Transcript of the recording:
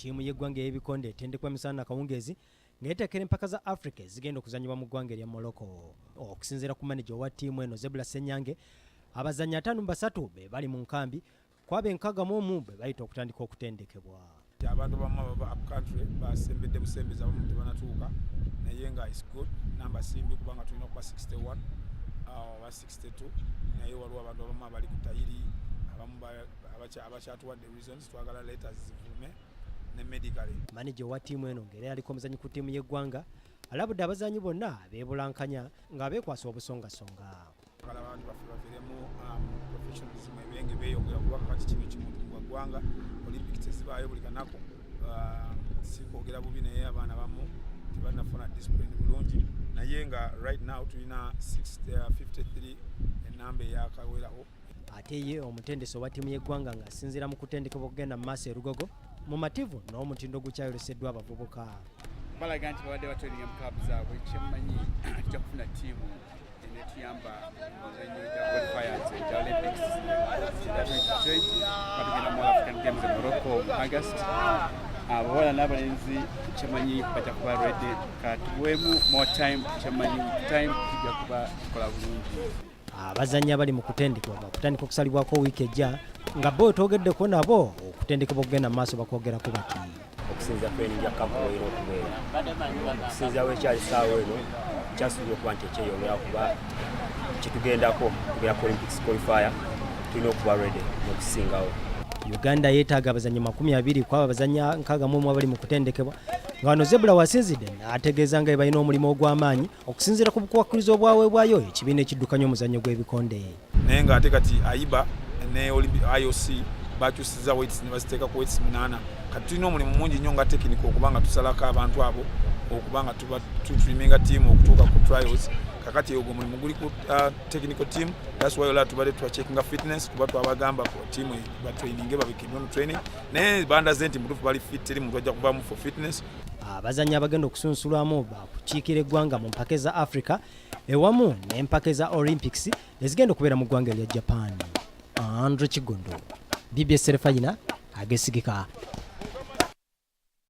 ttiimu y'eggwanga ey'ebikonde etendekwa misana kawungezi ng'eteekera empaka za Africa zigenda okuzanyibwa mu ggwanga erya Morocco. Okusinziira ku manager wa ttiimu eno Zebra Senyange, abazannyi 53 be bali mu nkambi kwaba 61 be bayita okutandika okutendekebwa. Abantu abamu bava up country basembedde busembeza abamu tebanatuuka naye nga is good number simbi kubanga tulina okuba 61 oba 62 naye waliwo abantu abamu abali ku tayiri abamu abakyatuwadde reasons twagala letters zivume ne medically. Manager wa ttiimu eno ng'era yaliko omuzannyi ku ttiimu y'eggwanga alabudde abazannyi bonna beebulankanya ng'abeekwasa obusongasonga. Kala abantu baffe baviremu professionalism ebenge beeyongera kubanga kati kino kimuntu mu ggwanga Olympic tezibaayo buli kanaku si kwogera bubi naye abaana bamu tebanafuna discipline bulungi naye nga right now tulina 53 enamba eyakawerawo. Ate ye omutendesi owa ttiimu y'eggwanga ng'asinziira mu kutendekebwa okugenda mu maaso erugogo mu mativu n'omutindo gukyayoleseddwa abavubuka. Balaga nti babadde batwelinga mu klabu zaabwe kyemmanyi tujja kufuna ttiimu enetuyamba muzannyo gya qualifiers gya Olympics batugenda mu African Games in Morocco mu August. Abawala n'abalenzi kyemmanyi bajja kuba ready katuweemu more time kyemmanyi time tujja kuba tukola bulungi. Abazannyi abali mu kutendekebwa bakutandika okusalibwako wiiki ejja nga bo twogeddeko nabo okutendekebwa okugenda mu maaso bakwogerako bati. Okusinza training ya kampu eno okubeera okusinza wekyali saawa eno kyasuubira okuba nti ekyeyongera kuba kitugendako tugenda ku Olympics qualifier tulina okuba ready n'okusingawo. Uganda yeetaaga abazannyi 20 kwaba abazannyi 61 abali mu kutendekebwa nga wano Zebra wasinzidde n'ategeeza nga balina omulimu ogw'amaanyi okusinziira ku bukwakkulizo obwaweebwayo ekibiina ekiddukanya omuzannyo gw'ebikonde. Naye ng'ate kati AIBA ne IOC bakyusiza weights ne baziteeka ku weights 8 kati tulina omulimu mungi nnyo nga tekiniko okubanga tusalako abantu abo okubanga tulimenga ttiimu okutuuka ku trials. Kakati ogwo mulimu guli ku technical team, that's why olaba tubadde tubacheckinga fitness kuba twabagamba ku ttiimu batraininge babikirwe mu training naye bandaze nti mutuufu bali fit teri muntu ajja kuvaamu for fitness. Abazannyi abagenda okusunsulwamu bakukiikira eggwanga mu mpaka za Africa ewamu n'empaka za Olympics ezigenda okubeera mu ggwanga erya Japan. Andre Kigondo, BBS Serefayina, agesigika.